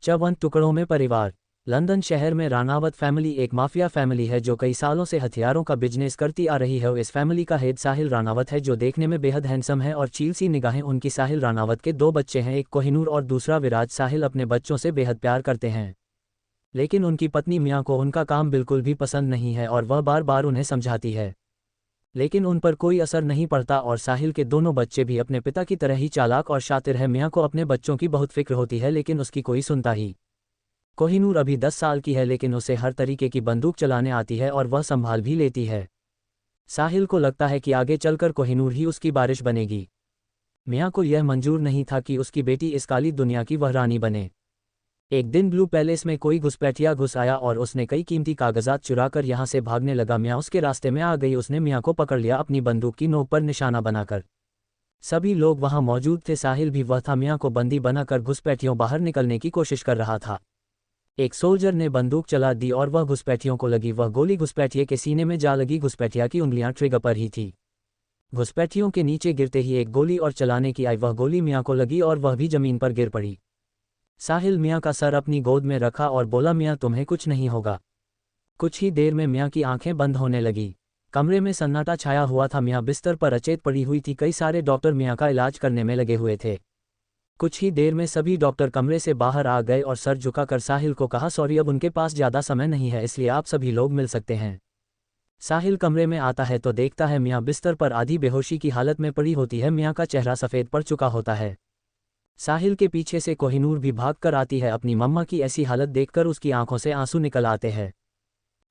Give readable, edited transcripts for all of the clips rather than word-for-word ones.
चौवन टुकड़ों में परिवार। लंदन शहर में रानावत फैमिली एक माफिया फैमिली है जो कई सालों से हथियारों का बिजनेस करती आ रही है। इस फैमिली का हेड साहिल रानावत है जो देखने में बेहद हैंडसम है और चील सी निगाहें उनकी। साहिल रानावत के दो बच्चे हैं, एक कोहिनूर और दूसरा विराज। साहिल अपने बच्चों से बेहद प्यार करते हैं, लेकिन उनकी पत्नी मियां को उनका काम बिल्कुल भी पसंद नहीं है और वह बार बार उन्हें समझाती है, लेकिन उन पर कोई असर नहीं पड़ता। और साहिल के दोनों बच्चे भी अपने पिता की तरह ही चालाक और शातिर है। मियां को अपने बच्चों की बहुत फिक्र होती है, लेकिन उसकी कोई सुनता ही। कोहिनूर अभी 10 साल की है, लेकिन उसे हर तरीके की बंदूक चलाने आती है और वह संभाल भी लेती है। साहिल को लगता है कि आगे चलकर कोहिनूर ही उसकी बारिश बनेगी। मियां को यह मंजूर नहीं था कि उसकी बेटी इस काली दुनिया की वह रानी बने। एक दिन ब्लू पैलेस में कोई घुसपैठिया घुस आया और उसने कई कीमती कागजात चुराकर यहां से भागने लगा। मियां उसके रास्ते में आ गई। उसने मियां को पकड़ लिया, अपनी बंदूक की नोक पर निशाना बनाकर। सभी लोग वहां मौजूद थे, साहिल भी वह था। मियां को बंदी बनाकर घुसपैठियों बाहर निकलने की कोशिश कर रहा था। एक सोल्जर ने बंदूक चला दी और वह घुसपैठियों को लगी। वह गोली घुसपैठिए के सीने में जा लगी। घुसपैठिया की उंगलियां ट्रिगर पर ही थी। घुसपैठियों के नीचे गिरते ही एक गोली और चलाने की आई। वह गोली मियां को लगी और वह भी जमीन पर गिर पड़ी। साहिल मियां का सर अपनी गोद में रखा और बोला, मियां तुम्हें कुछ नहीं होगा। कुछ ही देर में मियां की आंखें बंद होने लगी। कमरे में सन्नाटा छाया हुआ था। मियां बिस्तर पर अचेत पड़ी हुई थी। कई सारे डॉक्टर मियां का इलाज करने में लगे हुए थे। कुछ ही देर में सभी डॉक्टर कमरे से बाहर आ गए और सर झुकाकर साहिल को कहा, सॉरी अब उनके पास ज़्यादा समय नहीं है, इसलिए आप सभी लोग मिल सकते हैं। साहिल कमरे में आता है तो देखता है मियां बिस्तर पर आधी बेहोशी की हालत में पड़ी होती है। मियां का चेहरा सफ़ेद पड़ चुका होता है। साहिल के पीछे से कोहिनूर भी भाग कर आती है। अपनी मम्मा की ऐसी हालत देखकर उसकी आंखों से आंसू निकल आते हैं।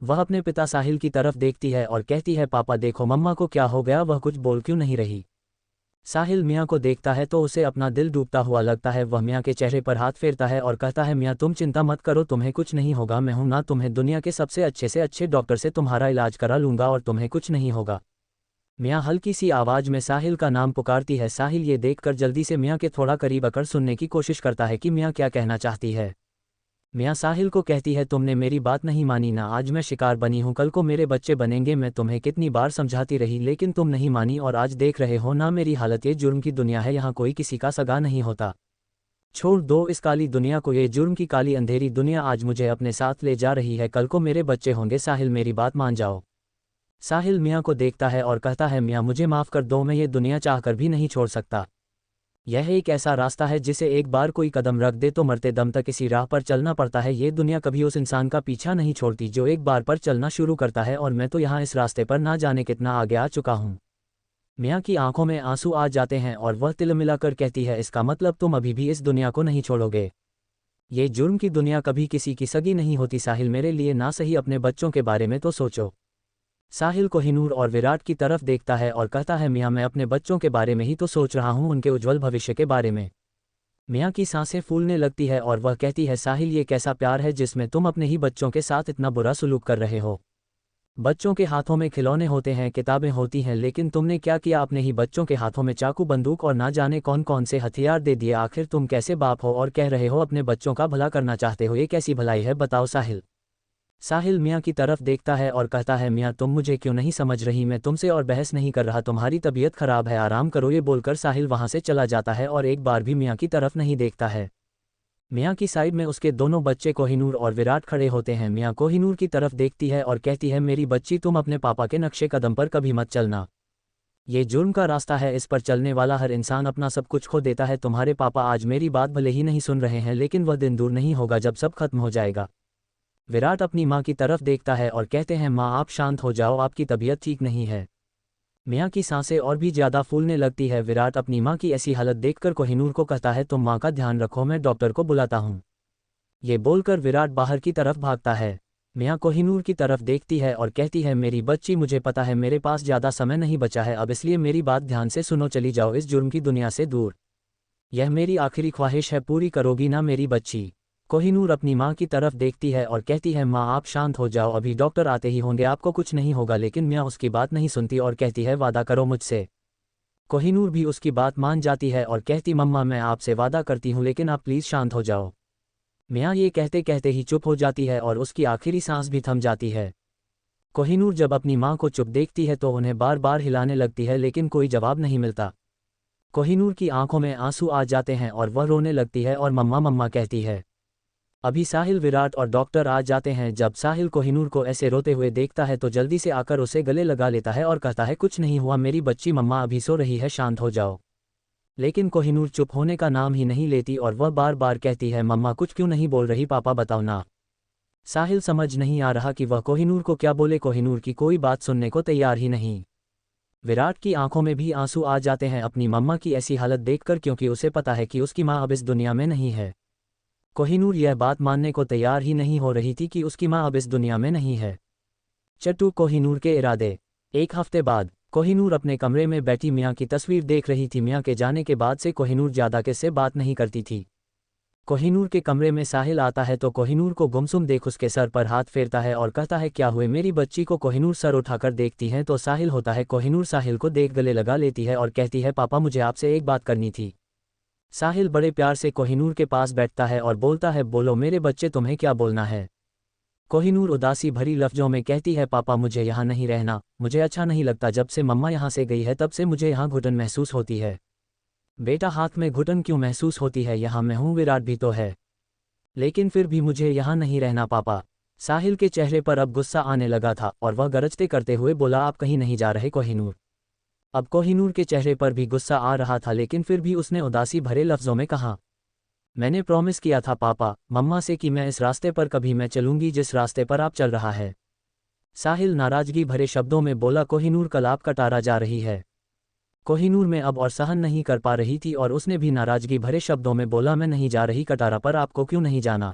वह अपने पिता साहिल की तरफ देखती है और कहती है, पापा देखो मम्मा को क्या हो गया, वह कुछ बोल क्यों नहीं रही। साहिल मियां को देखता है तो उसे अपना दिल डूबता हुआ लगता है। वह मियां के चेहरे पर हाथ फेरता है और कहता है, मियां तुम चिंता मत करो, तुम्हें कुछ नहीं होगा। मैं हूं ना, तुम्हें दुनिया के सबसे अच्छे से अच्छे डॉक्टर से तुम्हारा इलाज करा लूंगा और तुम्हें कुछ नहीं होगा। मियां हल्की सी आवाज में साहिल का नाम पुकारती है। साहिल ये देखकर जल्दी से मियां के थोड़ा करीब आकर सुनने की कोशिश करता है कि मियां क्या कहना चाहती है। मियां साहिल को कहती है, तुमने मेरी बात नहीं मानी ना, आज मैं शिकार बनी हूं, कल को मेरे बच्चे बनेंगे। मैं तुम्हें कितनी बार समझाती रही लेकिन तुम नहीं मानी और आज देख रहे हो ना मेरी हालत। ये जुर्म की दुनिया है, यहाँ कोई किसी का सगा नहीं होता। छोड़ दो इस काली दुनिया को, ये जुर्म की काली अंधेरी दुनिया आज मुझे अपने साथ ले जा रही है। कल को मेरे बच्चे होंगे। साहिल मेरी बात मान जाओ। साहिल मियां को देखता है और कहता है, मियां मुझे माफ़ कर दो, मैं ये दुनिया चाहकर भी नहीं छोड़ सकता। यह एक ऐसा रास्ता है जिसे एक बार कोई कदम रख दे तो मरते दम तक इसी राह पर चलना पड़ता है। ये दुनिया कभी उस इंसान का पीछा नहीं छोड़ती जो एक बार पर चलना शुरू करता है, और मैं तो यहाँ इस रास्ते पर ना जाने कितना आगे आ चुका हूँ। मियां की आंखों में आंसू आ जाते हैं और वह तिलमिलाकर कहती है, इसका मतलब तुम अभी भी इस दुनिया को नहीं छोड़ोगे। ये जुर्म की दुनिया कभी किसी की सगी नहीं होती। साहिल मेरे लिए ना सही अपने बच्चों के बारे में तो सोचो। साहिल कोहिनूर और विराट की तरफ देखता है और कहता है, मियां मैं अपने बच्चों के बारे में ही तो सोच रहा हूं, उनके उज्जवल भविष्य के बारे में। मियां की सांसें फूलने लगती है और वह कहती है, साहिल ये कैसा प्यार है जिसमें तुम अपने ही बच्चों के साथ इतना बुरा सलूक कर रहे हो। बच्चों के हाथों में खिलौने होते हैं, किताबें होती हैं, लेकिन तुमने क्या किया, अपने ही बच्चों के हाथों में चाकू, बंदूक और ना जाने कौन कौन से हथियार दे दिए। आखिर तुम कैसे बाप हो और कह रहे हो अपने बच्चों का भला करना चाहते हो, ये कैसी भलाई है बताओ। साहिल मियां की तरफ देखता है और कहता है, मियां तुम मुझे क्यों नहीं समझ रही, मैं तुमसे और बहस नहीं कर रहा, तुम्हारी तबीयत खराब है, आराम करो। ये बोलकर साहिल वहां से चला जाता है और एक बार भी मियां की तरफ नहीं देखता है। मियां की साइड में उसके दोनों बच्चे कोहिनूर और विराट खड़े होते हैं। मियां कोहिनूर की तरफ देखती है और कहती है, मेरी बच्ची तुम अपने पापा के नक्शे कदम पर कभी मत चलना। ये जुर्म का रास्ता है, इस पर चलने वाला हर इंसान अपना सब कुछ खो देता है। तुम्हारे पापा आज मेरी बात भले ही नहीं सुन रहे हैं, लेकिन वह दिन दूर नहीं होगा जब सब खत्म हो जाएगा। विराट अपनी मां की तरफ देखता है और कहते हैं, मां आप शांत हो जाओ, आपकी तबीयत ठीक नहीं है। मियां की सांसें और भी ज़्यादा फूलने लगती है। विराट अपनी मां की ऐसी हालत देखकर कोहिनूर को कहता है, तुम मां का ध्यान रखो, मैं डॉक्टर को बुलाता हूँ। ये बोलकर विराट बाहर की तरफ भागता है। मियां कोहिनूर की तरफ देखती है और कहती है, मेरी बच्ची मुझे पता है मेरे पास ज़्यादा समय नहीं बचा है अब, इसलिए मेरी बात ध्यान से सुनो, चली जाओ इस जुर्म की दुनिया से दूर। यह मेरी आखिरी ख्वाहिश है, पूरी करोगी ना मेरी बच्ची। कोहिनूर अपनी मां की तरफ देखती है और कहती है, मां आप शांत हो जाओ, अभी डॉक्टर आते ही होंगे, आपको कुछ नहीं होगा। लेकिन मियां उसकी बात नहीं सुनती और कहती है, वादा करो मुझसे। कोहिनूर भी उसकी बात मान जाती है और कहती, मम्मा मैं आपसे वादा करती हूँ, लेकिन आप प्लीज़ शांत हो जाओ। मियां ये कहते कहते ही चुप हो जाती है और उसकी आखिरी सांस भी थम जाती है। कोहिनूर जब अपनी मां को चुप देखती है तो उन्हें बार बार हिलाने लगती है, लेकिन कोई जवाब नहीं मिलता। कोहिनूर की आंखों में आंसू आ जाते हैं और वह रोने लगती है और मम्मा मम्मा कहती है। अभी साहिल, विराट और डॉक्टर आ जाते हैं। जब साहिल कोहिनूर को ऐसे रोते हुए देखता है तो जल्दी से आकर उसे गले लगा लेता है और कहता है, कुछ नहीं हुआ मेरी बच्ची, मम्मा अभी सो रही है, शांत हो जाओ। लेकिन कोहिनूर चुप होने का नाम ही नहीं लेती और वह बार बार कहती है, मम्मा कुछ क्यों नहीं बोल रही, पापा बताओ ना। साहिल समझ नहीं आ रहा कि वह कोहिनूर को क्या बोले, कोहिनूर की कोई बात सुनने को तैयार ही नहीं। विराट की आंखों में भी आंसू आ जाते हैं अपनी मम्मा की ऐसी हालत देखकर, क्योंकि उसे पता है कि उसकी माँ अब इस दुनिया में नहीं है। कोहिनूर यह बात मानने को तैयार ही नहीं हो रही थी कि उसकी माँ अब इस दुनिया में नहीं है। चट्टू कोहिनूर के इरादे। एक हफ्ते बाद कोहिनूर अपने कमरे में बैठी मियाँ की तस्वीर देख रही थी। मियाँ के जाने के बाद से कोहिनूर ज़्यादा किससे बात नहीं करती थी। कोहिनूर के कमरे में साहिल आता है तो कोहिनूर को गुमसुम देख उसके सर पर हाथ फेरता है और कहता है, क्या हुए मेरी बच्ची को। कोहिनूर सर उठाकर देखती है तो साहिल होता है। कोहिनूर साहिल को देख गले लगा लेती है और कहती है, पापा मुझे आपसे एक बात करनी थी। साहिल बड़े प्यार से कोहिनूर के पास बैठता है और बोलता है, बोलो मेरे बच्चे, तुम्हें क्या बोलना है। कोहिनूर उदासी भरी लफ्जों में कहती है, पापा मुझे यहाँ नहीं रहना, मुझे अच्छा नहीं लगता, जब से मम्मा यहाँ से गई है तब से मुझे यहाँ घुटन महसूस होती है। बेटा, हाथ में घुटन क्यों महसूस होती है, यहाँ मैं हूँ, विराट भी तो है, लेकिन फिर भी मुझे यहाँ नहीं रहना पापा। साहिल के चेहरे पर अब गुस्सा आने लगा था और वह गरजते करते हुए बोला, आप कहीं नहीं जा रहे कोहिनूर। अब कोहिनूर के चेहरे पर भी गुस्सा आ रहा था, लेकिन फिर भी उसने उदासी भरे लफ्जों में कहा, मैंने प्रॉमिस किया था पापा मम्मा से कि मैं इस रास्ते पर कभी मैं चलूंगी जिस रास्ते पर आप चल रहा है। साहिल नाराजगी भरे शब्दों में बोला, कोहिनूर कल आप कटारा जा रही है। कोहिनूर में अब और सहन नहीं कर पा रही थी और उसने भी नाराजगी भरे शब्दों में बोला, मैं नहीं जा रही कटारा, पर आपको क्यों नहीं जाना।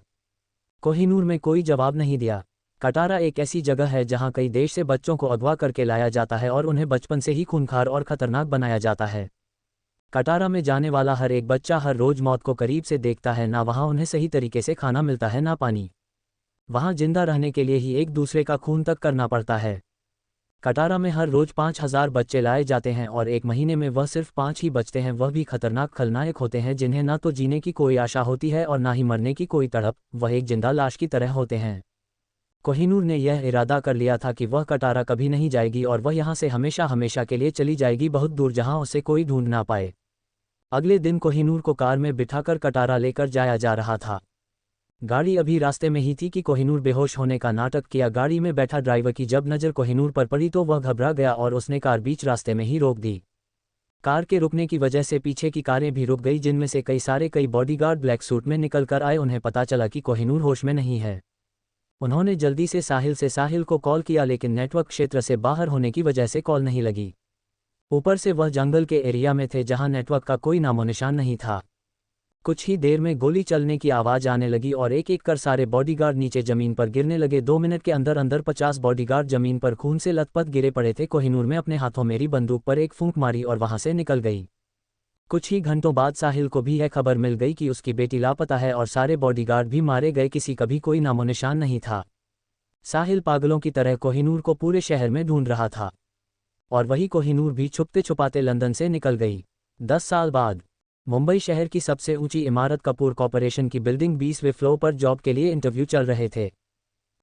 कोहिनूर में कोई जवाब नहीं दिया। कटारा एक ऐसी जगह है जहां कई देश से बच्चों को अगवा करके लाया जाता है और उन्हें बचपन से ही खूंखार और खतरनाक बनाया जाता है। कटारा में जाने वाला हर एक बच्चा हर रोज मौत को करीब से देखता है, ना वहां उन्हें सही तरीके से खाना मिलता है ना पानी। वहां जिंदा रहने के लिए ही एक दूसरे का खून तक करना पड़ता है। कटारा में हर रोज 5,000 बच्चे लाए जाते हैं और एक महीने में वह सिर्फ 5 ही बचते हैं। वह भी खतरनाक खलनायक होते हैं जिन्हें ना तो जीने की कोई आशा होती है और ना ही मरने की कोई तड़प, वह एक जिंदा लाश की तरह होते हैं। कोहिनूर ने यह इरादा कर लिया था कि वह कटारा कभी नहीं जाएगी और वह यहाँ से हमेशा हमेशा के लिए चली जाएगी, बहुत दूर जहाँ उसे कोई ढूंढ ना पाए। अगले दिन कोहिनूर को कार में बिठाकर कटारा लेकर जाया जा रहा था। गाड़ी अभी रास्ते में ही थी कि कोहिनूर बेहोश होने का नाटक किया। गाड़ी में बैठा ड्राइवर की जब नज़र कोहिनूर पर पड़ी तो वह घबरा गया और उसने कार बीच रास्ते में ही रोक दी। कार के रुकने की वजह से पीछे की कारें भी रुक गई, जिनमें से कई बॉडीगार्ड ब्लैक सूट में निकल कर आए। उन्हें पता चला कि कोहिनूर होश में नहीं है। उन्होंने जल्दी से साहिल को कॉल किया, लेकिन नेटवर्क क्षेत्र से बाहर होने की वजह से कॉल नहीं लगी। ऊपर से वह जंगल के एरिया में थे जहां नेटवर्क का कोई नामोनिशान नहीं था। कुछ ही देर में गोली चलने की आवाज़ आने लगी और एक एक कर सारे बॉडीगार्ड नीचे जमीन पर गिरने लगे। 2 मिनट के अंदर अंदर 50 बॉडीगार्ड जमीन पर खून से लथपथ गिरे पड़े थे। कोहिनूर में अपने हाथों मेरी बंदूक पर एक फूंक मारी और वहां से निकल गई। कुछ ही घंटों बाद साहिल को भी यह खबर मिल गई कि उसकी बेटी लापता है और सारे बॉडीगार्ड भी मारे गए, किसी का भी कोई नामोनिशान नहीं था। साहिल पागलों की तरह कोहिनूर को पूरे शहर में ढूंढ रहा था और वही कोहिनूर भी छुपते छुपाते लंदन से निकल गई। 10 साल बाद मुंबई शहर की सबसे ऊंची इमारत कपूर कॉरपोरेशन की बिल्डिंग 20वें फ्लोर पर जॉब के लिए इंटरव्यू चल रहे थे।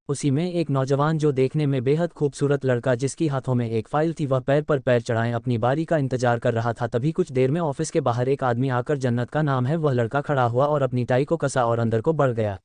उसी में एक नौजवान, जो देखने में बेहद खूबसूरत लड़का जिसकी हाथों में एक फाइल थी, वह पैर पर पैर चढ़ाए अपनी बारी का इंतजार कर रहा था। तभी कुछ देर में ऑफिस के बाहर एक आदमी आकर, जन्नत का नाम है, वह लड़का खड़ा हुआ और अपनी टाई को कसा और अंदर को बढ़ गया।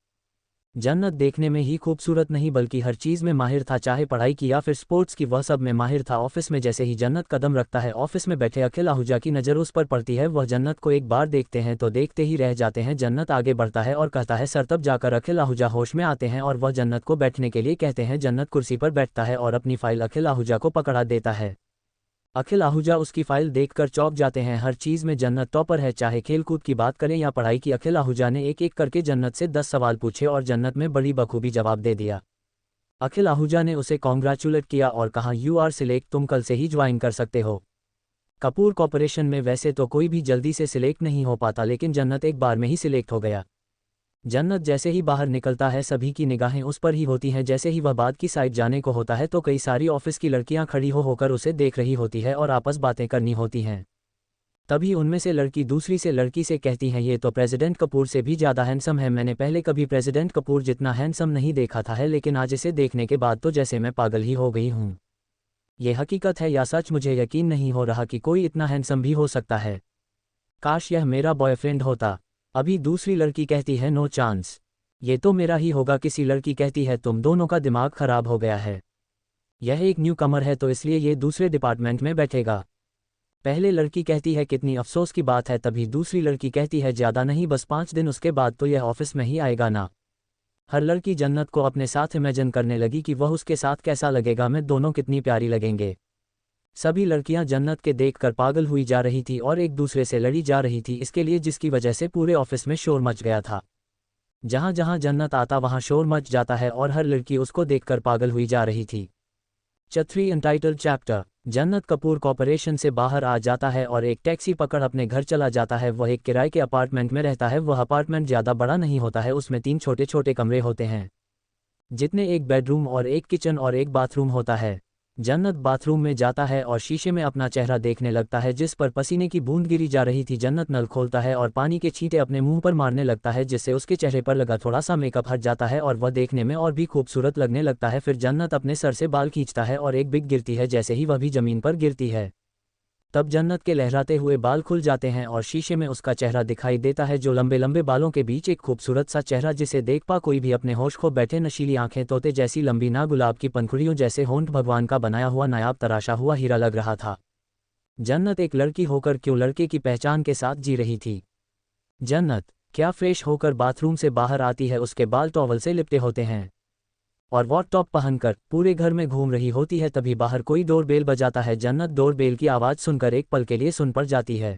जन्नत देखने में ही खूबसूरत नहीं बल्कि हर चीज़ में माहिर था, चाहे पढ़ाई की या फिर स्पोर्ट्स की, वह सब में माहिर था। ऑफिस में जैसे ही जन्नत कदम रखता है, ऑफिस में बैठे अखिल आहूजा की नज़र उस पर पड़ती है। वह जन्नत को एक बार देखते हैं तो देखते ही रह जाते हैं। जन्नत आगे बढ़ता है और कहता है सर, तब जाकर अखिल आहूजा होश में आते हैं और वह जन्नत को बैठने के लिए कहते हैं। जन्नत कुर्सी पर बैठता है और अपनी फाइल अखिल आहूजा को पकड़ा देता है। अखिल आहूजा उसकी फाइल देखकर चौंक जाते हैं। हर चीज़ में जन्नत टॉपर है, चाहे खेलकूद की बात करें या पढ़ाई की। अखिल आहूजा ने एक एक करके जन्नत से 10 सवाल पूछे और जन्नत में बड़ी बखूबी जवाब दे दिया। अखिल आहूजा ने उसे कॉन्ग्रेचुलेट किया और कहा, यू आर सिलेक्ट, तुम कल से ही ज्वाइन कर सकते हो। कपूर कॉरपोरेशन में वैसे तो कोई भी जल्दी से सिलेक्ट नहीं हो पाता, लेकिन जन्नत एक बार में ही सिलेक्ट हो गया। जन्नत जैसे ही बाहर निकलता है, सभी की निगाहें उस पर ही होती हैं। जैसे ही वह बाद की साइड जाने को होता है तो कई सारी ऑफिस की लड़कियां खड़ी होकर उसे देख रही होती है और आपस बातें करनी होती हैं। तभी उनमें से लड़की दूसरी से लड़की से कहती हैं, ये तो प्रेसिडेंट कपूर से भी ज़्यादा हैंडसम है। मैंने पहले कभी प्रेसिडेंट कपूर जितना हैंडसम नहीं देखा था है, लेकिन आज इसे देखने के बाद तो जैसे मैं पागल ही हो गई हूँ। ये हकीकत है या सच, मुझे यकीन नहीं हो रहा कि कोई इतना हैंडसम भी हो सकता है। काश यह मेरा बॉयफ्रेंड होता। अभी दूसरी लड़की कहती है, नो चांस। ये तो मेरा ही होगा, किसी लड़की कहती है। तुम दोनों का दिमाग खराब हो गया है। यह एक न्यू कमर है तो इसलिए ये दूसरे डिपार्टमेंट में बैठेगा। पहले लड़की कहती है कितनी अफसोस की बात है, तभी दूसरी लड़की कहती है ज़्यादा नहीं, बस 5 दिन, उसके बाद तो यह ऑफिस में ही आएगा ना। हर लड़की जन्नत को अपने साथ इमेजिन करने लगी कि वह उसके साथ कैसा लगेगा, मैं दोनों कितनी प्यारी लगेंगे। सभी लड़कियां जन्नत के देखकर पागल हुई जा रही थी और एक दूसरे से लड़ी जा रही थी इसके लिए, जिसकी वजह से पूरे ऑफिस में शोर मच गया था। जहां जहां जन्नत आता वहां शोर मच जाता है और हर लड़की उसको देखकर पागल हुई जा रही थी। चौथी अनटाइटल्ड चैप्टर। जन्नत कपूर कॉर्पोरेशन से बाहर आ जाता है और एक टैक्सी पकड़ अपने घर चला जाता है। वह एक किराए के अपार्टमेंट में रहता है। वह अपार्टमेंट ज़्यादा बड़ा नहीं होता है, उसमें 3 छोटे छोटे कमरे होते हैं, जितने एक बेडरूम और एक किचन और एक बाथरूम होता है। जन्नत बाथरूम में जाता है और शीशे में अपना चेहरा देखने लगता है जिस पर पसीने की बूंद गिरी जा रही थी। जन्नत नल खोलता है और पानी के छींटे अपने मुंह पर मारने लगता है, जिससे उसके चेहरे पर लगा थोड़ा सा मेकअप हट जाता है और वह देखने में और भी खूबसूरत लगने लगता है। फिर जन्नत अपने सर से बाल खींचता है और एक बिग गिरती है, जैसे ही वह भी जमीन पर गिरती है तब जन्नत के लहराते हुए बाल खुल जाते हैं और शीशे में उसका चेहरा दिखाई देता है, जो लंबे लंबे बालों के बीच एक खूबसूरत सा चेहरा, जिसे देख पा कोई भी अपने होश खो बैठे। नशीली आंखें तोते जैसी लंबी, ना गुलाब की पंखुड़ियों जैसे होंठ, भगवान का बनाया हुआ नायाब तराशा हुआ हीरा लग रहा था। जन्नत एक लड़की होकर क्यों लड़के की पहचान के साथ जी रही थी। जन्नत क्या फ्रेश होकर बाथरूम से बाहर आती है, उसके बाल टॉवल से लिपटे होते हैं और वॉट टॉप पहनकर पूरे घर में घूम रही होती है। तभी बाहर कोई डोरबेल बजाता है। जन्नत डोरबेल की आवाज़ सुनकर एक पल के लिए सुन पड़ जाती है।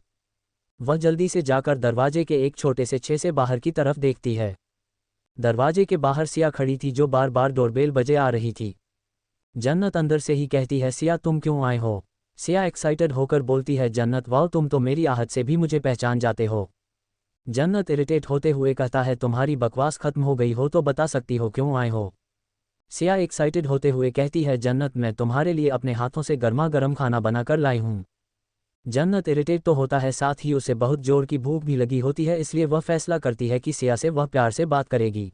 वह जल्दी से जाकर दरवाजे के एक छोटे से छेद से बाहर की तरफ देखती है। दरवाजे के बाहर सिया खड़ी थी, जो बार बार डोरबेल बजे आ रही थी। जन्नत अंदर से ही कहती है, सिया तुम क्यों आए हो। सिया एक्साइटेड होकर बोलती है, जन्नत वाह, तुम तो मेरी आहट से भी मुझे पहचान जाते हो। जन्नत इरिटेट होते हुए कहता है, तुम्हारी बकवास खत्म हो गई हो तो बता सकती हो क्यों आए हो। सिया एक्साइटेड होते हुए कहती है, जन्नत मैं तुम्हारे लिए अपने हाथों से गर्मा गर्म खाना बनाकर लाई हूँ। जन्नत इरिटेट तो होता है, साथ ही उसे बहुत जोर की भूख भी लगी होती है, इसलिए वह फैसला करती है कि सिया से वह प्यार से बात करेगी।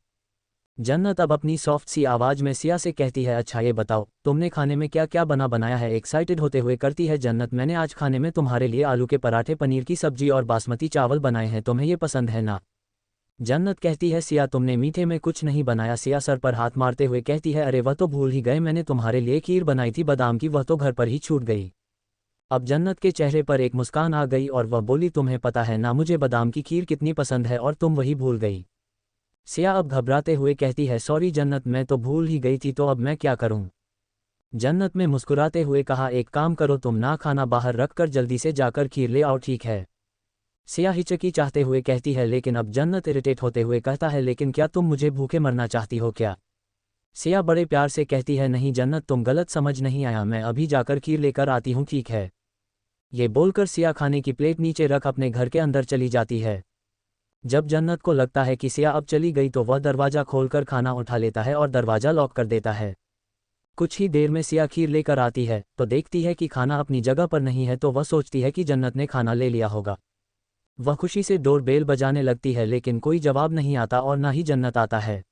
जन्नत अब अपनी सॉफ्ट सी आवाज़ में सिया से कहती है, अच्छा ये बताओ तुमने खाने में क्या क्या बनाया है। एक्साइटेड होते हुए करती है जन्नत, मैंने आज खाने में तुम्हारे लिए आलू के पराठे, पनीर की सब्जी और बासमती चावल बनाए हैं, तुम्हें ये पसंद है ना। जन्नत कहती है, सिया तुमने मीठे में कुछ नहीं बनाया। सिया सर पर हाथ मारते हुए कहती है, अरे वह तो भूल ही गए, मैंने तुम्हारे लिए खीर बनाई थी बादाम की, वह तो घर पर ही छूट गई। अब जन्नत के चेहरे पर एक मुस्कान आ गई और वह बोली, तुम्हें पता है ना मुझे बादाम की खीर कितनी पसंद है और तुम वही भूल गई। सिया अब घबराते हुए कहती है, सॉरी जन्नत, मैं तो भूल ही गई थी, तो अब मैं क्या करूं। जन्नत में मुस्कुराते हुए कहा, एक काम करो, तुम ना खाना बाहर रखकर जल्दी से जाकर खीर ले आओ, ठीक है। सिया हिचकी चाहते हुए कहती है, लेकिन अब जन्नत इरिटेट होते हुए कहता है, लेकिन क्या तुम मुझे भूखे मरना चाहती हो क्या। सिया बड़े प्यार से कहती है, नहीं जन्नत, तुम गलत समझ नहीं आया, मैं अभी जाकर खीर लेकर आती हूँ, ठीक है। ये बोलकर सिया खाने की प्लेट नीचे रख अपने घर के अंदर चली जाती है। जब जन्नत को लगता है कि सिया अब चली गई तो वह दरवाज़ा खोलकर खाना उठा लेता है और दरवाज़ा लॉक कर देता है। कुछ ही देर में सिया खीर लेकर आती है तो देखती है कि खाना अपनी जगह पर नहीं है, तो वह सोचती है कि जन्नत ने खाना ले लिया होगा। वह खुशी से डोर बेल बजाने लगती है, लेकिन कोई जवाब नहीं आता और ना ही जन्नत आता है।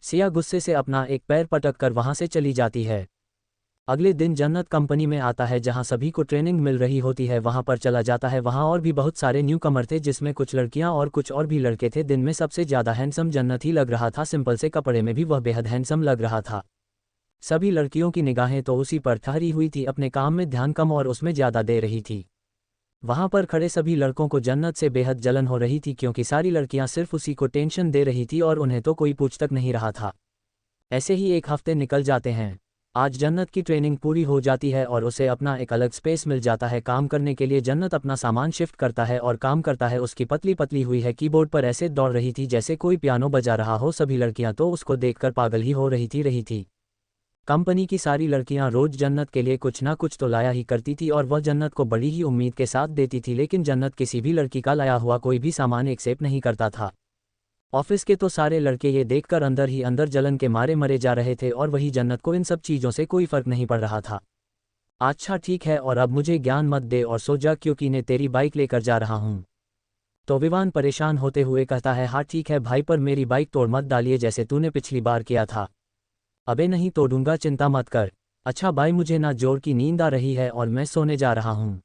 सिया गुस्से से अपना एक पैर पटक कर वहां से चली जाती है। अगले दिन जन्नत कंपनी में आता है जहां सभी को ट्रेनिंग मिल रही होती है, वहां पर चला जाता है। वहां और भी बहुत सारे न्यू कमर थे, जिसमें कुछ लड़कियां और कुछ और भी लड़के थे। दिन में सबसे ज़्यादा हैंडसम जन्नत ही लग रहा था, सिंपल से कपड़े में भी वह बेहद हैंडसम लग रहा था। सभी लड़कियों की निगाहें तो उसी पर ठहरी हुई थी, अपने काम में ध्यान कम और उसमें ज़्यादा दे रही थी। वहां पर खड़े सभी लड़कों को जन्नत से बेहद जलन हो रही थी, क्योंकि सारी लड़कियां सिर्फ उसी को टेंशन दे रही थी और उन्हें तो कोई पूछ तक नहीं रहा था। ऐसे ही एक हफ्ते निकल जाते हैं। आज जन्नत की ट्रेनिंग पूरी हो जाती है और उसे अपना एक अलग स्पेस मिल जाता है काम करने के लिए। जन्नत अपना सामान शिफ्ट करता है और काम करता है। उसकी पतली पतली हुई है कीबोर्ड पर ऐसे दौड़ रही थी जैसे कोई पियानो बजा रहा हो। सभी लड़कियां तो उसको देखकर पागल ही हो रही थी। कंपनी की सारी लड़कियां रोज जन्नत के लिए कुछ ना कुछ तो लाया ही करती थी और वह जन्नत को बड़ी ही उम्मीद के साथ देती थी, लेकिन जन्नत किसी भी लड़की का लाया हुआ कोई भी सामान एक्सेप्ट नहीं करता था। ऑफिस के तो सारे लड़के ये देखकर अंदर ही अंदर जलन के मारे मरे जा रहे थे और वही जन्नत को इन सब चीज़ों से कोई फर्क नहीं पड़ रहा था। अच्छा ठीक है, और अब मुझे ज्ञान मत दे और सो जा, क्योंकि ने तेरी बाइक लेकर जा रहा हूँ। तो विवान परेशान होते हुए कहता है, हाँ ठीक है भाई, पर मेरी बाइक तोड़ मत डालिए जैसे तूने पिछली बार किया था। अबे नहीं तोड़ूंगा, चिंता मत कर। अच्छा भाई, मुझे ना जोर की नींद आ रही है और मैं सोने जा रहा हूँ।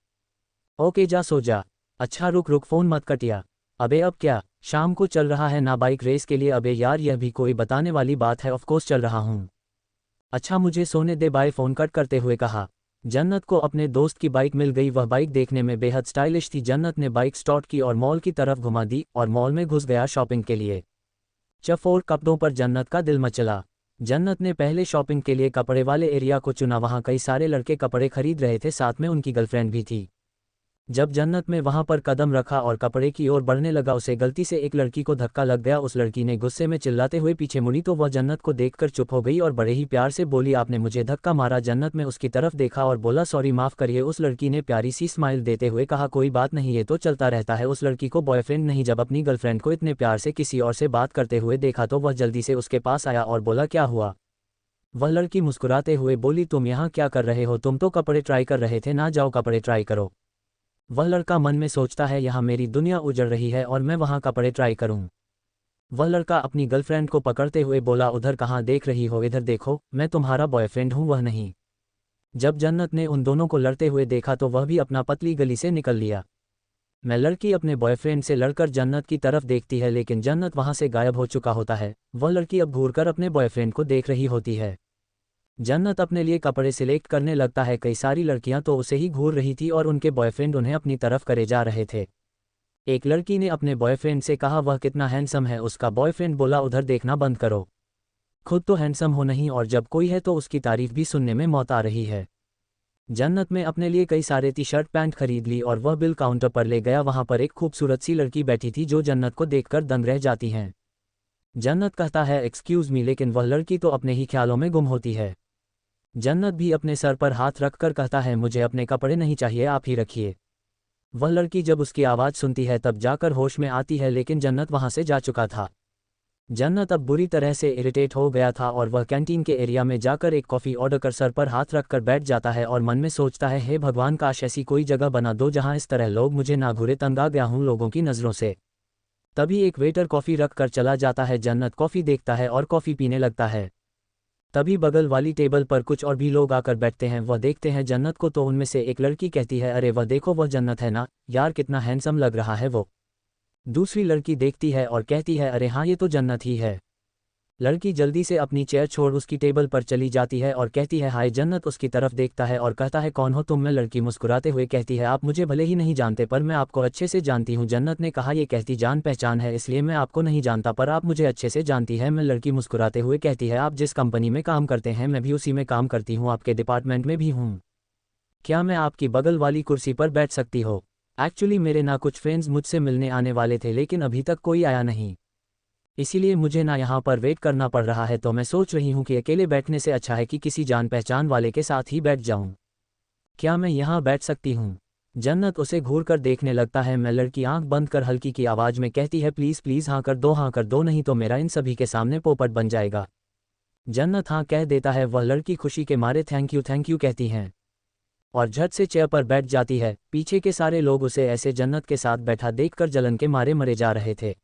ओके जा सो जा। अच्छा रुक रुक, फ़ोन मत कटिया। अबे अब क्या। शाम को चल रहा है ना बाइक रेस के लिए? अबे यार यह भी कोई बताने वाली बात है, ऑफ कोर्स चल रहा हूँ। अच्छा मुझे सोने दे, बाय, फ़ोन कट करते हुए कहा। जन्नत को अपने दोस्त की बाइक मिल गई। वह बाइक देखने में बेहद स्टाइलिश थी। जन्नत ने बाइक स्टार्ट की और मॉल की तरफ घुमा दी और मॉल में घुस गया शॉपिंग के लिए। चफोर कपड़ों पर जन्नत का दिल मचला। जन्नत ने पहले शॉपिंग के लिए कपड़े वाले एरिया को चुना। वहाँ कई सारे लड़के कपड़े खरीद रहे थे, साथ में उनकी गर्लफ्रेंड भी थी। जब जन्नत में वहां पर कदम रखा और कपड़े की ओर बढ़ने लगा, उसे गलती से एक लड़की को धक्का लग गया। उस लड़की ने गुस्से में चिल्लाते हुए पीछे मुड़ी तो वह जन्नत को देखकर चुप हो गई और बड़े ही प्यार से बोली, आपने मुझे धक्का मारा। जन्नत में उसकी तरफ देखा और बोला, सॉरी, माफ करिए। उस लड़की ने प्यारी सी स्माइल देते हुए कहा, कोई बात नहीं, ये तो चलता रहता है। उस लड़की को बॉयफ्रेंड नहीं, जब अपनी गर्लफ्रेंड को इतने प्यार से किसी और से बात करते हुए देखा तो वह जल्दी से उसके पास आया और बोला, क्या हुआ? वह लड़की मुस्कुराते हुए बोली, तुम यहाँ क्या कर रहे हो? तुम तो कपड़े ट्राई कर रहे थे ना, जाओ कपड़े ट्राई करो। वह लड़का मन में सोचता है, यहाँ मेरी दुनिया उजड़ रही है और मैं वहाँ कपड़े ट्राई करूँ। वह लड़का अपनी गर्लफ्रेंड को पकड़ते हुए बोला, उधर कहाँ देख रही हो, इधर देखो, मैं तुम्हारा बॉयफ्रेंड हूँ, वह नहीं। जब जन्नत ने उन दोनों को लड़ते हुए देखा तो वह भी अपना पतली गली से निकल लिया। मैं लड़की अपने बॉयफ्रेंड से लड़कर जन्नत की तरफ देखती है, लेकिन जन्नत वहाँ से गायब हो चुका होता है। वह लड़की अब घूरकर अपने बॉयफ्रेंड को देख रही होती है। जन्नत अपने लिए कपड़े सिलेक्ट करने लगता है। कई सारी लड़कियां तो उसे ही घूर रही थी और उनके बॉयफ्रेंड उन्हें अपनी तरफ करे जा रहे थे। एक लड़की ने अपने बॉयफ्रेंड से कहा, वह कितना हैंडसम है। उसका बॉयफ्रेंड बोला, उधर देखना बंद करो, खुद तो हैंडसम हो नहीं और जब कोई है तो उसकी तारीफ भी सुनने में मौत आ रही है। जन्नत में अपने लिए कई सारे टी शर्ट पैंट खरीद ली और वह बिल काउंटर पर ले गया। वहां पर एक खूबसूरत सी लड़की बैठी थी जो जन्नत को देखकर दंग रह जाती हैं। जन्नत कहता है, एक्सक्यूज़ मी, लेकिन वह लड़की तो अपने ही ख्यालों में गुम होती है। जन्नत भी अपने सर पर हाथ रखकर कहता है, मुझे अपने कपड़े नहीं चाहिए, आप ही रखिए। वह लड़की जब उसकी आवाज़ सुनती है तब जाकर होश में आती है, लेकिन जन्नत वहां से जा चुका था। जन्नत अब बुरी तरह से इरिटेट हो गया था और वह कैंटीन के एरिया में जाकर एक कॉफ़ी ऑर्डर कर सर पर हाथ रखकर बैठ जाता है और मन में सोचता है, हे भगवान, काश ऐसी कोई जगह बना दो जहां इस तरह लोग मुझे ना घूरे, तंग आ गया हूं लोगों की नज़रों से। तभी एक वेटर कॉफ़ी रख कर चला जाता है। जन्नत कॉफ़ी देखता है और कॉफ़ी पीने लगता है। तभी बगल वाली टेबल पर कुछ और भी लोग आकर बैठते हैं। वह देखते हैं जन्नत को तो उनमें से एक लड़की कहती है, अरे वह देखो, वह जन्नत है ना यार, कितना हैंडसम लग रहा है वो। दूसरी लड़की देखती है और कहती है, अरे हाँ, ये तो जन्नत ही है। लड़की जल्दी से अपनी चेयर छोड़ उसकी टेबल पर चली जाती है और कहती है, हाय। जन्नत उसकी तरफ देखता है और कहता है, कौन हो तुम? मैं लड़की मुस्कुराते हुए कहती है, आप मुझे भले ही नहीं जानते पर मैं आपको अच्छे से जानती हूँ। जन्नत ने कहा, ये कहती जान पहचान है, इसलिए मैं आपको नहीं जानता पर आप मुझे अच्छे से जानती है। मैं लड़की मुस्कुराते हुए कहती है, आप जिस कंपनी में काम करते हैं मैं भी उसी में काम करती हूँ, आपके डिपार्टमेंट में भी हूँ। क्या मैं आपकी बगल वाली कुर्सी पर बैठ सकती हो? एक्चुअली मेरे ना कुछ फ्रेंड्स मुझसे मिलने आने वाले थे लेकिन अभी तक कोई आया नहीं, इसीलिए मुझे ना यहाँ पर वेट करना पड़ रहा है, तो मैं सोच रही हूँ कि अकेले बैठने से अच्छा है कि किसी जान पहचान वाले के साथ ही बैठ जाऊँ। क्या मैं यहाँ बैठ सकती हूँ? जन्नत उसे घूर कर देखने लगता है। मैं लड़की आंख बंद कर हल्की की आवाज़ में कहती है, प्लीज़ प्लीज़ हाँ कर दो, हाँ कर दो, नहीं तो मेरा इन सभी के सामने पोपट बन जाएगा। जन्नत हाँ कह देता है। वह लड़की खुशी के मारे थैंक यू कहती हैं और झट से चेयर पर बैठ जाती है। पीछे के सारे लोग उसे ऐसे जन्नत के साथ बैठा देखकर जलन के मारे मरे जा रहे थे।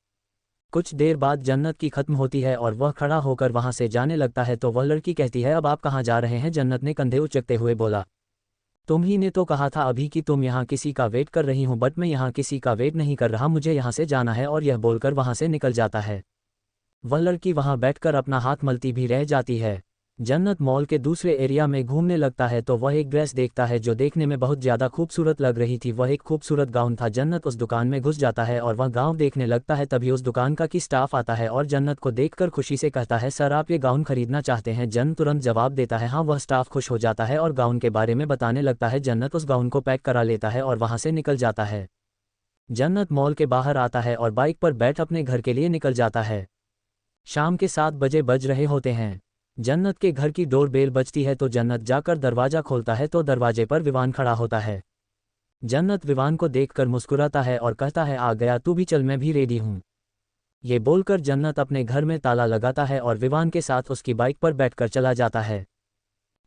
कुछ देर बाद जन्नत की खत्म होती है और वह खड़ा होकर वहां से जाने लगता है तो वह लड़की कहती है, अब आप कहाँ जा रहे हैं? जन्नत ने कंधे उचकते हुए बोला, तुम ही ने तो कहा था अभी कि तुम यहाँ किसी का वेट कर रही हूँ, बट मैं यहाँ किसी का वेट नहीं कर रहा, मुझे यहाँ से जाना है। और यह बोलकर वहां से निकल जाता है। वह लड़की वहां बैठकर अपना हाथ मलती भी रह जाती है। जन्नत मॉल के दूसरे एरिया में घूमने लगता है तो वह एक ड्रेस देखता है जो देखने में बहुत ज़्यादा खूबसूरत लग रही थी। वह एक खूबसूरत गाउन था। जन्नत उस दुकान में घुस जाता है और वह गाउन देखने लगता है। तभी उस दुकान का की स्टाफ आता है और जन्नत को देखकर खुशी से कहता है, सर आप ये गाउन खरीदना चाहते हैं? जन्नत तुरंत जवाब देता है, हाँ। वह स्टाफ खुश हो जाता है और गाउन के बारे में बताने लगता है। जन्नत उस गाउन को पैक करा लेता है और वहाँ से निकल जाता है। जन्नत मॉल के बाहर आता है और बाइक पर बैठ अपने घर के लिए निकल जाता है। शाम के 7 बजे बज रहे होते हैं। जन्नत के घर की डोर बेल बजती है तो जन्नत जाकर दरवाज़ा खोलता है तो दरवाजे पर विवान खड़ा होता है। जन्नत विवान को देखकर मुस्कुराता है और कहता है, आ गया तू भी, चल मैं भी रेडी हूँ। ये बोलकर जन्नत अपने घर में ताला लगाता है और विवान के साथ उसकी बाइक पर बैठकर चला जाता है।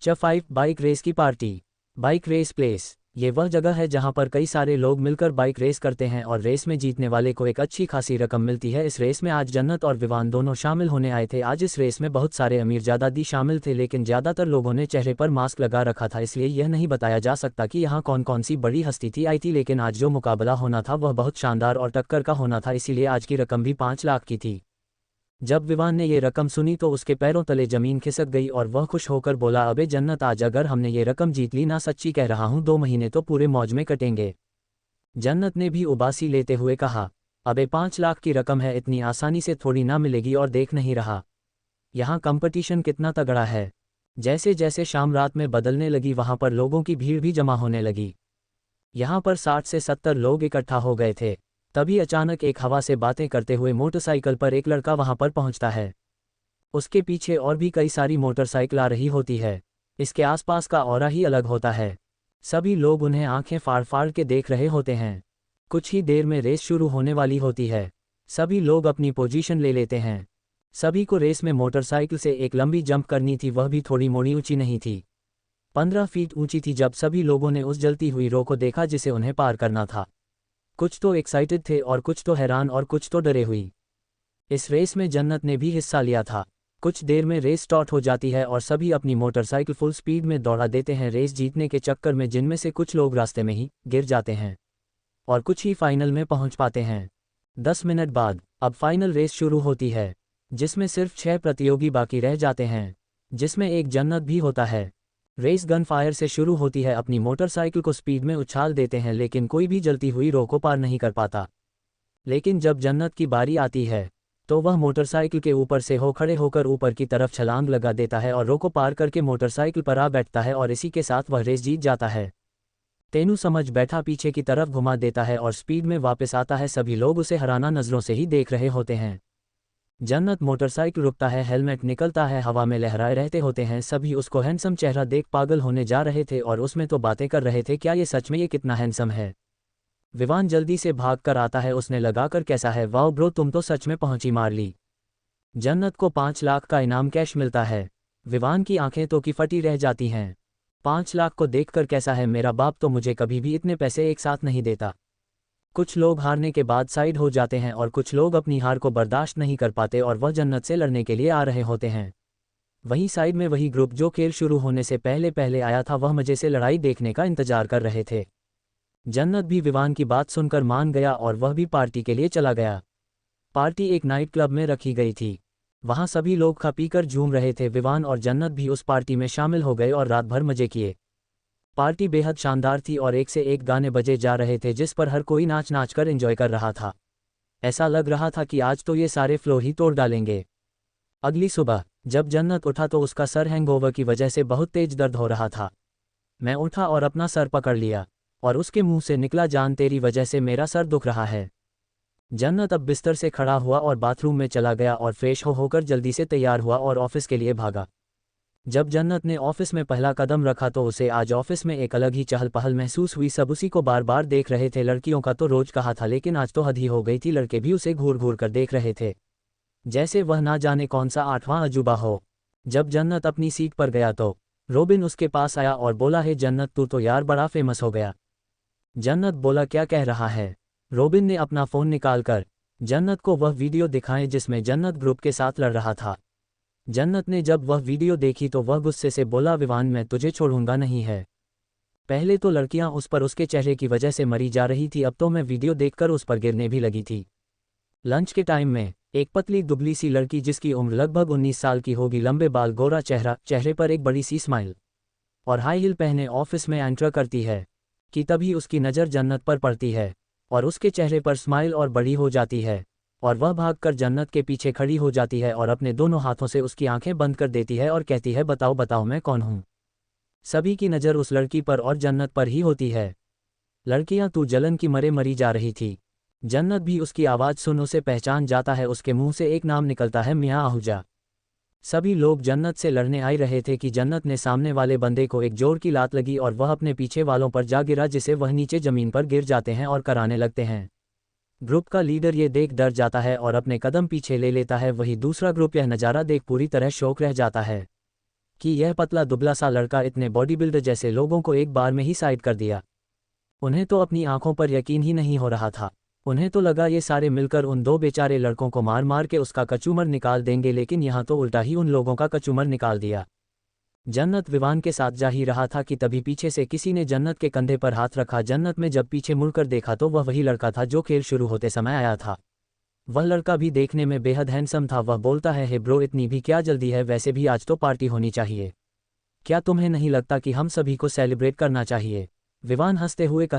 च5 बाइक रेस की पार्टी, बाइक रेस प्लेस। ये वह जगह है जहां पर कई सारे लोग मिलकर बाइक रेस करते हैं और रेस में जीतने वाले को एक अच्छी खासी रकम मिलती है। इस रेस में आज जन्नत और विवान दोनों शामिल होने आए थे। आज इस रेस में बहुत सारे अमीरजादादी शामिल थे, लेकिन ज़्यादातर लोगों ने चेहरे पर मास्क लगा रखा था, इसलिए यह नहीं बताया जा सकता कि यहाँ कौन कौन सी बड़ी हस्ती थी आई थी। लेकिन आज जो मुकाबला होना था वह बहुत शानदार और टक्कर का होना था, इसीलिए आज की रकम भी 5 लाख की थी। जब विवान ने ये रकम सुनी तो उसके पैरों तले जमीन खिसक गई और वह खुश होकर बोला, अबे जन्नत, आज अगर हमने ये रकम जीत ली ना, सच्ची कह रहा हूँ 2 महीने तो पूरे मौज में कटेंगे। जन्नत ने भी उबासी लेते हुए कहा, अबे 5 लाख की रकम है, इतनी आसानी से थोड़ी ना मिलेगी, और देख नहीं रहा यहाँ कंपटीशन कितना तगड़ा है। जैसे जैसे शाम रात में बदलने लगी वहाँ पर लोगों की भीड़ भी जमा होने लगी। यहाँ पर 60 से 70 लोग इकट्ठा हो गए थे। तभी अचानक एक हवा से बातें करते हुए मोटरसाइकिल पर एक लड़का वहां पर पहुंचता है। उसके पीछे और भी कई सारी मोटरसाइकिल आ रही होती है। इसके आसपास का ऑरा ही अलग होता है। सभी लोग उन्हें आंखें फाड़ फाड़ के देख रहे होते हैं। कुछ ही देर में रेस शुरू होने वाली होती है। सभी लोग अपनी पोजीशन ले लेते हैं। सभी को रेस में मोटरसाइकिल से एक लंबी जंप करनी थी, वह भी थोड़ी मोड़ी ऊंची नहीं थी, 15 फीट ऊंची थी। जब सभी लोगों ने उस जलती हुई रो को देखा जिसे उन्हें पार करना था, कुछ तो एक्साइटेड थे और कुछ तो हैरान और कुछ तो डरे हुई। इस रेस में जन्नत ने भी हिस्सा लिया था। कुछ देर में रेस स्टार्ट हो जाती है और सभी अपनी मोटरसाइकिल फुल स्पीड में दौड़ा देते हैं रेस जीतने के चक्कर में, जिनमें से कुछ लोग रास्ते में ही गिर जाते हैं और कुछ ही फाइनल में पहुंच पाते हैं। 10 मिनट बाद अब फाइनल रेस शुरू होती है, जिसमें सिर्फ 6 प्रतियोगी बाकी रह जाते हैं, जिसमें एक जन्नत भी होता है। रेस गन फायर से शुरू होती है। अपनी मोटरसाइकिल को स्पीड में उछाल देते हैं, लेकिन कोई भी जलती हुई रो को पार नहीं कर पाता। लेकिन जब जन्नत की बारी आती है तो वह मोटरसाइकिल के ऊपर से खड़े होकर ऊपर की तरफ छलांग लगा देता है और रो को पार करके मोटरसाइकिल पर आ बैठता है और इसी के साथ वह रेस जीत जाता है। तेनू समझ बैठा पीछे की तरफ घुमा देता है और स्पीड में वापस आता है। सभी लोग उसे हैराना नज़रों से ही देख रहे होते हैं। जन्नत मोटरसाइकिल रुकता है, हेलमेट निकलता है, हवा में लहराए रहते होते हैं। सभी उसको हैंडसम चेहरा देख पागल होने जा रहे थे और उसमें तो बातें कर रहे थे, क्या ये सच में ये कितना हैंडसम है। विवान जल्दी से भाग कर आता है, उसने लगाकर, कैसा है, वाओ ब्रो, तुम तो सच में पहुंची मार ली। जन्नत को 5 लाख का इनाम कैश मिलता है। विवान की आंखें तो की फटी रह जाती हैं। 5 लाख को देखकर, कैसा है, मेरा बाप तो मुझे कभी भी इतने पैसे एक साथ नहीं देता। कुछ लोग हारने के बाद साइड हो जाते हैं और कुछ लोग अपनी हार को बर्दाश्त नहीं कर पाते और वह जन्नत से लड़ने के लिए आ रहे होते हैं। वहीं साइड में वही ग्रुप जो खेल शुरू होने से पहले पहले आया था, वह मजे से लड़ाई देखने का इंतजार कर रहे थे। जन्नत भी विवान की बात सुनकर मान गया और वह भी पार्टी के लिए चला गया। पार्टी एक नाइट क्लब में रखी गई थी। वहां सभी लोग खा पीकर झूम रहे थे। विवान और जन्नत भी उस पार्टी में शामिल हो गए और रात भर मजे किए। पार्टी बेहद शानदार थी और एक से एक गाने बजे जा रहे थे, जिस पर हर कोई नाच नाच कर एंजॉय कर रहा था। ऐसा लग रहा था कि आज तो ये सारे फ्लोर ही तोड़ डालेंगे। अगली सुबह जब जन्नत उठा तो उसका सर हैंगओवर की वजह से बहुत तेज दर्द हो रहा था। मैं उठा और अपना सर पकड़ लिया और उसके मुंह से निकला, जान तेरी वजह से मेरा सर दुख रहा है। जन्नत अब बिस्तर से खड़ा हुआ और बाथरूम में चला गया और फ्रेश होकर जल्दी से तैयार हुआ और ऑफिस के लिए भागा। जब जन्नत ने ऑफिस में पहला कदम रखा तो उसे आज ऑफिस में एक अलग ही चहल पहल महसूस हुई। सब उसी को बार बार देख रहे थे। लड़कियों का तो रोज कहा था, लेकिन आज तो हद ही हो गई थी। लड़के भी उसे घूर घूर कर देख रहे थे, जैसे वह ना जाने कौन सा 8वां अजूबा हो। जब जन्नत अपनी सीट पर गया तो रोबिन उसके पास आया और बोला, हे जन्नत, तू तो यार बड़ा फेमस हो गया। जन्नत बोला, क्या कह रहा है। रोबिन ने अपना फ़ोन निकालकर जन्नत को वह वीडियो दिखाए जिसमें जन्नत ग्रुप के साथ लड़ रहा था। जन्नत ने जब वह वीडियो देखी तो वह गुस्से से बोला, विवान, मैं तुझे छोड़ूंगा नहीं है। पहले तो लड़कियां उस पर उसके चेहरे की वजह से मरी जा रही थी, अब तो मैं वीडियो देखकर उस पर गिरने भी लगी थी। लंच के टाइम में एक पतली दुबली सी लड़की जिसकी उम्र लगभग 19 साल की होगी, लंबे बाल, गोरा चेहरा, चेहरे पर एक बड़ी सी स्माइल और हाई हील पहने ऑफिस में एंटर करती है कि तभी उसकी नज़र जन्नत पर पड़ती है और उसके चेहरे पर स्माइल और बड़ी हो जाती है और वह भागकर जन्नत के पीछे खड़ी हो जाती है और अपने दोनों हाथों से उसकी आंखें बंद कर देती है और कहती है, बताओ बताओ मैं कौन हूँ। सभी की नज़र उस लड़की पर और जन्नत पर ही होती है। लड़कियां तू जलन की मरे मरी जा रही थी। जन्नत भी उसकी आवाज़ सुन उसे पहचान जाता है। उसके मुंह से एक नाम निकलता है, मियां आहूजा। सभी लोग जन्नत से लड़ने आ रहे थे कि जन्नत ने सामने वाले बंदे को एक जोर की लात लगी और वह अपने पीछे वालों पर जा गिरा, जिसे वह नीचे ज़मीन पर गिर जाते हैं और कराने लगते हैं। ग्रुप का लीडर ये देख डर जाता है और अपने कदम पीछे ले लेता है। वही दूसरा ग्रुप यह नज़ारा देख पूरी तरह शॉक रह जाता है कि यह पतला दुबला सा लड़का इतने बॉडी बिल्डर जैसे लोगों को एक बार में ही साइड कर दिया। उन्हें तो अपनी आंखों पर यकीन ही नहीं हो रहा था। उन्हें तो लगा ये सारे मिलकर उन दो बेचारे लड़कों को मार मार के उसका कचूमर निकाल देंगे, लेकिन यहाँ तो उल्टा ही उन लोगों का कचूमर निकाल दिया। जन्नत विवान के साथ जा ही रहा था कि तभी पीछे से किसी ने जन्नत के कंधे पर हाथ रखा। जन्नत में जब पीछे मुड़कर देखा तो वह वही लड़का था जो खेल शुरू होते समय आया था। वह लड़का भी देखने में बेहद हैंडसम था। वह बोलता है, हे ब्रो, इतनी भी क्या जल्दी है, वैसे भी आज तो पार्टी होनी चाहिए। क्या तुम्हें नहीं लगता कि हम सभी को सेलिब्रेट करना चाहिए? विवान हंसते हुए